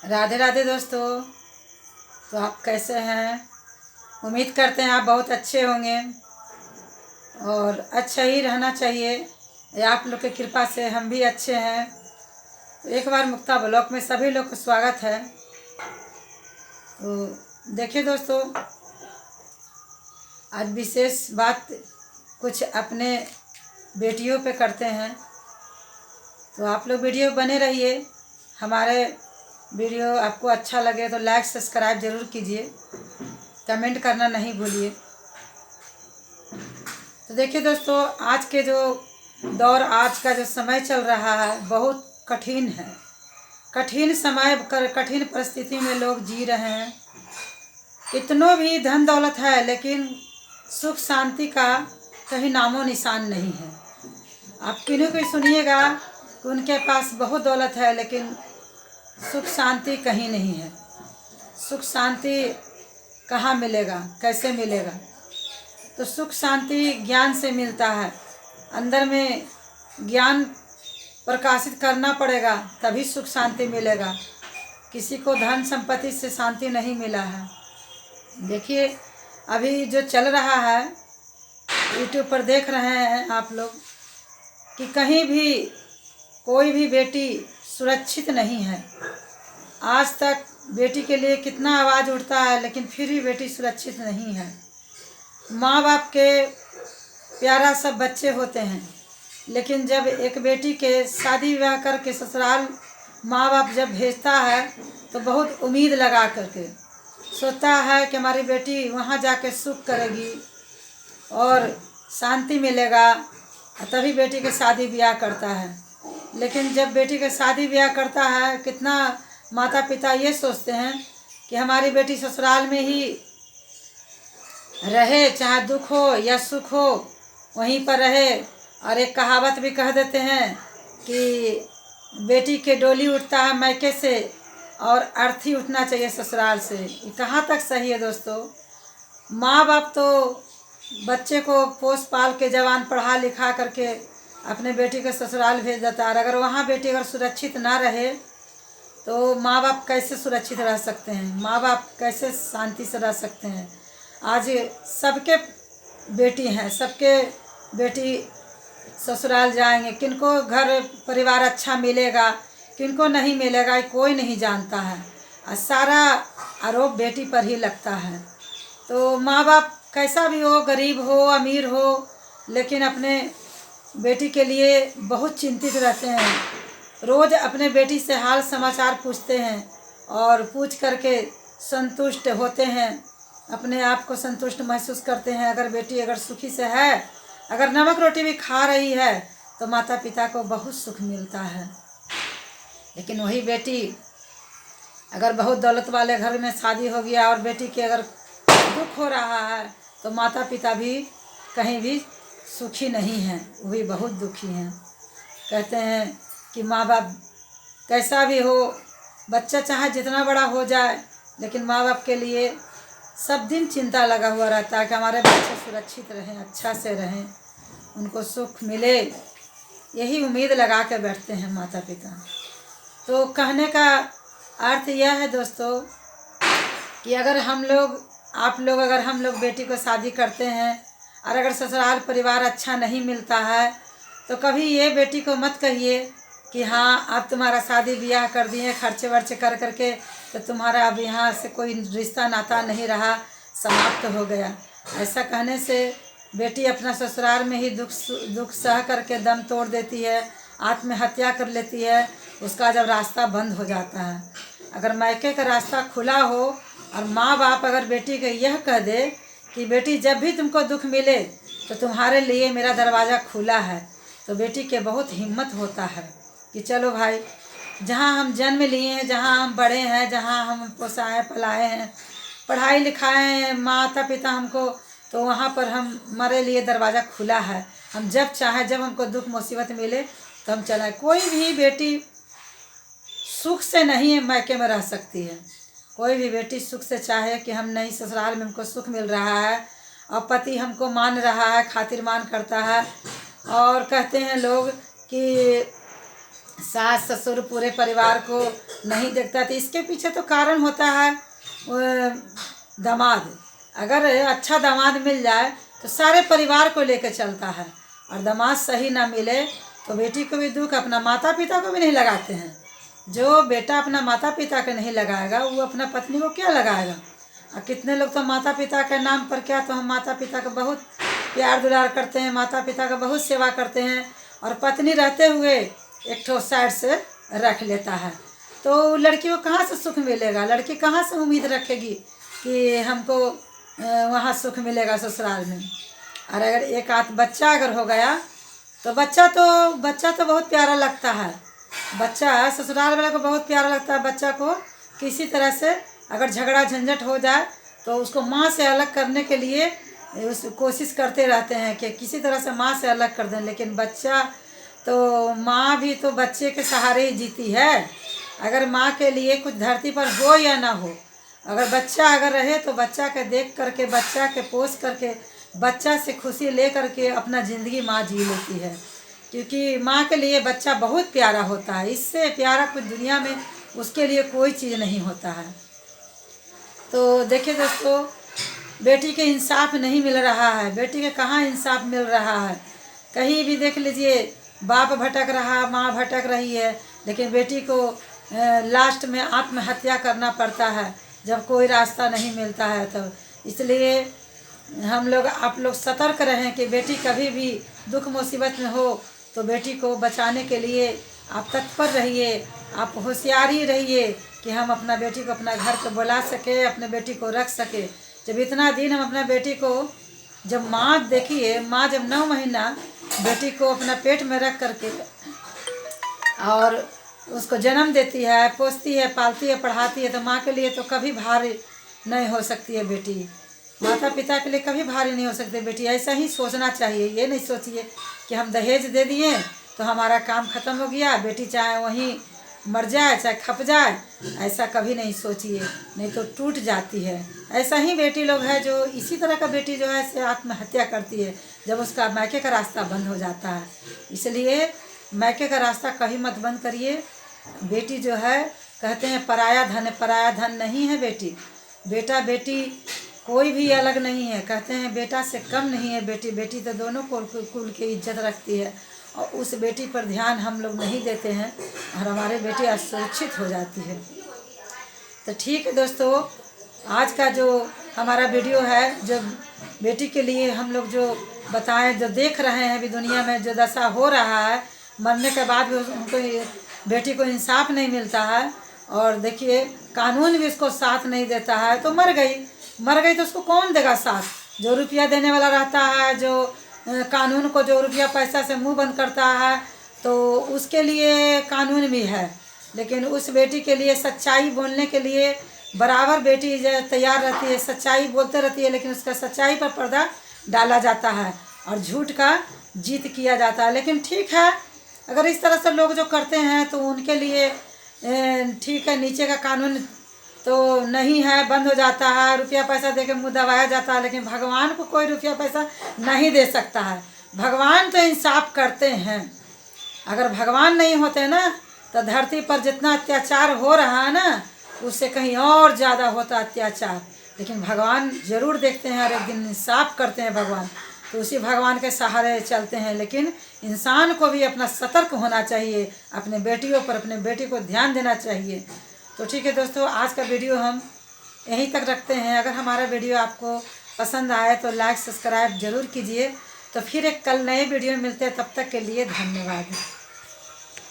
राधे राधे दोस्तों। तो आप कैसे हैं? उम्मीद करते हैं आप बहुत अच्छे होंगे और अच्छा ही रहना चाहिए। आप लोग की कृपा से हम भी अच्छे हैं। तो एक बार मुक्ता ब्लॉग में सभी लोग का स्वागत है। तो देखिए दोस्तों, आज विशेष बात कुछ अपने बेटियों पे करते हैं। तो आप लोग वीडियो बने रहिए। हमारे वीडियो आपको अच्छा लगे तो लाइक सब्सक्राइब ज़रूर कीजिए, कमेंट करना नहीं भूलिए। तो देखिए दोस्तों, आज के जो दौर, आज का जो समय चल रहा है बहुत कठिन है। कठिन समय कठिन परिस्थिति में लोग जी रहे हैं। कितनों भी धन दौलत है लेकिन सुख शांति का कहीं नामो निशान नहीं है। आप किन्हीं को सुनिएगा कि उनके पास बहुत दौलत है लेकिन सुख शांति कहीं नहीं है। सुख शांति कहाँ मिलेगा, कैसे मिलेगा? तो सुख शांति ज्ञान से मिलता है। अंदर में ज्ञान प्रकाशित करना पड़ेगा तभी सुख शांति मिलेगा। किसी को धन संपत्ति से शांति नहीं मिला है। देखिए, अभी जो चल रहा है यूट्यूब पर देख रहे हैं आप लोग कि कहीं भी कोई भी बेटी सुरक्षित नहीं है। आज तक बेटी के लिए कितना आवाज़ उठता है लेकिन फिर भी बेटी सुरक्षित नहीं है। माँ बाप के प्यारा सब बच्चे होते हैं लेकिन जब एक बेटी के शादी विवाह करके ससुराल माँ बाप जब भेजता है तो बहुत उम्मीद लगा करके सोचता है कि हमारी बेटी वहाँ जाके सुख करेगी और शांति मिलेगा, तभी बेटी के शादी ब्याह करता है। लेकिन जब बेटी के शादी ब्याह करता है, कितना माता पिता ये सोचते हैं कि हमारी बेटी ससुराल में ही रहे, चाहे दुख हो या सुख हो वहीं पर रहे। और एक कहावत भी कह देते हैं कि बेटी के डोली उठता है मायके से और अर्थी उठना चाहिए ससुराल से। ये कहाँ तक सही है दोस्तों? माँ बाप तो बच्चे को पोस पाल के जवान पढ़ा लिखा करके अपने बेटी को ससुराल भेज देता है। और अगर वहाँ बेटी अगर सुरक्षित ना रहे तो माँ बाप कैसे सुरक्षित रह सकते हैं? माँ बाप कैसे शांति से रह सकते हैं? आज सबके बेटी हैं, सबके बेटी ससुराल जाएंगे। किनको घर परिवार अच्छा मिलेगा, किनको नहीं मिलेगा, कोई नहीं जानता है। और सारा आरोप बेटी पर ही लगता है। तो माँ बाप कैसा भी हो, गरीब हो अमीर हो, लेकिन अपने बेटी के लिए बहुत चिंतित रहते हैं। रोज़ अपने बेटी से हाल समाचार पूछते हैं और पूछ करके संतुष्ट होते हैं, अपने आप को संतुष्ट महसूस करते हैं। अगर बेटी अगर सुखी से है, अगर नमक रोटी भी खा रही है तो माता पिता को बहुत सुख मिलता है। लेकिन वही बेटी अगर बहुत दौलत वाले घर में शादी हो गया और बेटी के अगर दुख हो रहा है तो माता पिता भी कहीं भी सुखी नहीं हैं, वो भी बहुत दुखी हैं। कहते हैं कि माँ बाप कैसा भी हो, बच्चा चाहे जितना बड़ा हो जाए लेकिन माँ बाप के लिए सब दिन चिंता लगा हुआ रहता है कि हमारे बच्चे सुरक्षित रहें, अच्छा से रहें, उनको सुख मिले। यही उम्मीद लगा के बैठते हैं माता पिता। तो कहने का अर्थ यह है दोस्तों कि अगर हम लोग अगर हम लोग बेटी को शादी करते हैं और अगर ससुराल परिवार अच्छा नहीं मिलता है तो कभी ये बेटी को मत कहिए कि हाँ अब तुम्हारा शादी ब्याह कर दिए, खर्चे वर्चे कर करके तो तुम्हारा अब यहाँ से कोई रिश्ता नाता नहीं रहा, समाप्त हो गया। ऐसा कहने से बेटी अपना ससुराल में ही दुख सह करके दम तोड़ देती है, आत्महत्या कर लेती है। उसका जब रास्ता बंद हो जाता है, अगर मायके का रास्ता खुला हो और माँ बाप अगर बेटी को यह कह दे कि बेटी जब भी तुमको दुख मिले तो तुम्हारे लिए मेरा दरवाज़ा खुला है, तो बेटी के बहुत हिम्मत होता है कि चलो भाई, जहाँ हम जन्म लिए हैं, जहाँ हम बड़े हैं, जहाँ हम पोसाए पलाए हैं, पढ़ाई लिखाए हैं माता पिता हमको, तो वहाँ पर हमारे लिए दरवाज़ा खुला है। हम जब चाहे, जब हमको दुख मुसीबत मिले तो हम चलाएं। कोई भी बेटी सुख से नहीं मायके में रह सकती है। कोई भी बेटी सुख से चाहे कि हम नहीं, ससुराल में हमको सुख मिल रहा है और पति हमको मान रहा है, खातिर मान करता है। और कहते हैं लोग कि सास ससुर पूरे परिवार को नहीं देखता, तो इसके पीछे तो कारण होता है दामाद। अगर अच्छा दामाद मिल जाए तो सारे परिवार को लेकर चलता है, और दामाद सही ना मिले तो बेटी को भी दुख, अपना माता पिता को भी नहीं लगाते हैं। जो बेटा अपना माता पिता को नहीं लगाएगा वो अपना पत्नी को क्या लगाएगा। और कितने लोग तो माता पिता के नाम पर क्या, तो हम माता पिता का बहुत प्यार दुलार करते हैं, माता पिता का बहुत सेवा करते हैं, और पत्नी रहते हुए एक ठो साइड से रख लेता है। तो लड़की को कहाँ से सुख मिलेगा, लड़की कहाँ से उम्मीद रखेगी कि हमको वहाँ सुख मिलेगा ससुराल में। और अगर एक आध बच्चा अगर हो गया तो बच्चा तो बहुत प्यारा लगता है, बच्चा ससुराल वाले को बहुत प्यारा लगता है। बच्चा को किसी तरह से अगर झगड़ा झंझट हो जाए तो उसको माँ से अलग करने के लिए उस कोशिश करते रहते हैं कि किसी तरह से माँ से अलग कर दें, लेकिन बच्चा तो माँ भी तो बच्चे के सहारे ही जीती है। अगर माँ के लिए कुछ धरती पर हो या ना हो, अगर बच्चा अगर रहे तो बच्चा के देख करके, बच्चा के पोस करके, बच्चा से खुशी ले करके अपना ज़िंदगी माँ जी लेती है, क्योंकि माँ के लिए बच्चा बहुत प्यारा होता है। इससे प्यारा कुछ दुनिया में उसके लिए कोई चीज़ नहीं होता है। तो देखिए दोस्तों, बेटी के इंसाफ नहीं मिल रहा है, बेटी के कहाँ इंसाफ मिल रहा है। कहीं भी देख लीजिए, बाप भटक रहा, माँ भटक रही है, लेकिन बेटी को लास्ट में आत्महत्या करना पड़ता है जब कोई रास्ता नहीं मिलता है। तब इसलिए हम लोग, आप लोग सतर्क रहें कि बेटी कभी भी दुख मुसीबत में हो तो बेटी को बचाने के लिए आप तत्पर रहिए, आप होशियारी रहिए कि हम अपना बेटी को अपना घर पे बुला सके, अपने बेटी को रख सके। जब इतना दिन हम अपना बेटी को, जब माँ देखिए, माँ जब 9 महीना बेटी को अपना पेट में रख करके और उसको जन्म देती है, पोसती है, पालती है, पढ़ाती है, तो माँ के लिए तो कभी भारी नहीं हो सकती है बेटी, माता पिता के लिए कभी भारी नहीं हो सकती बेटी। ऐसा ही सोचना चाहिए, ये नहीं सोचिए कि हम दहेज दे दिए तो हमारा काम ख़त्म हो गया, बेटी चाहे वहीं मर जाए चाहे खप जाए, ऐसा कभी नहीं सोचिए, नहीं तो टूट जाती है। ऐसा ही बेटी लोग है जो इसी तरह का बेटी जो है से आत्महत्या करती है जब उसका मायके का रास्ता बंद हो जाता है। इसलिए मायके का रास्ता कभी मत बंद करिए। बेटी जो है, कहते हैं पराया धन है, पराया धन नहीं है बेटी। बेटा बेटी कोई भी अलग नहीं है, कहते हैं बेटा से कम नहीं है बेटी। बेटी तो दोनों कुल की इज्जत रखती है, और उस बेटी पर ध्यान हम लोग नहीं देते हैं और हमारे बेटी असुरक्षित हो जाती है। तो ठीक है दोस्तों, आज का जो हमारा वीडियो है, जो बेटी के लिए हम लोग जो बताएं, जो देख रहे हैं अभी दुनिया में जो दशा हो रहा है, मरने के बाद भी उनको, बेटी को इंसाफ नहीं मिलता है, और देखिए कानून भी उसको साथ नहीं देता है, तो मर गई तो उसको कौन देगा साथ। जो रुपया देने वाला रहता है, जो कानून को जो रुपया पैसा से मुंह बंद करता है, तो उसके लिए कानून भी है, लेकिन उस बेटी के लिए सच्चाई बोलने के लिए बराबर बेटी तैयार रहती है, सच्चाई बोलते रहती है, लेकिन उसका सच्चाई पर पर्दा डाला जाता है और झूठ का जीत किया जाता है। लेकिन ठीक है, अगर इस तरह से लोग जो करते हैं तो उनके लिए ठीक है, नीचे का कानून तो नहीं है, बंद हो जाता है, रुपया पैसा दे के मुँह दबाया जाता है, लेकिन भगवान को कोई रुपया पैसा नहीं दे सकता है। भगवान तो इंसाफ करते हैं। अगर भगवान नहीं होते ना तो धरती पर जितना अत्याचार हो रहा है ना, उससे कहीं और ज़्यादा होता अत्याचार, लेकिन भगवान ज़रूर देखते हैं और एक दिन इंसाफ करते हैं भगवान, तो उसी भगवान के सहारे चलते हैं। लेकिन इंसान को भी अपना सतर्क होना चाहिए, अपने बेटियों पर, अपने बेटी को ध्यान देना चाहिए। तो ठीक है दोस्तों, आज का वीडियो हम यहीं तक रखते हैं। अगर हमारा वीडियो आपको पसंद आए तो लाइक सब्सक्राइब ज़रूर कीजिए। तो फिर एक कल नए वीडियो में मिलते हैं, तब तक के लिए धन्यवाद।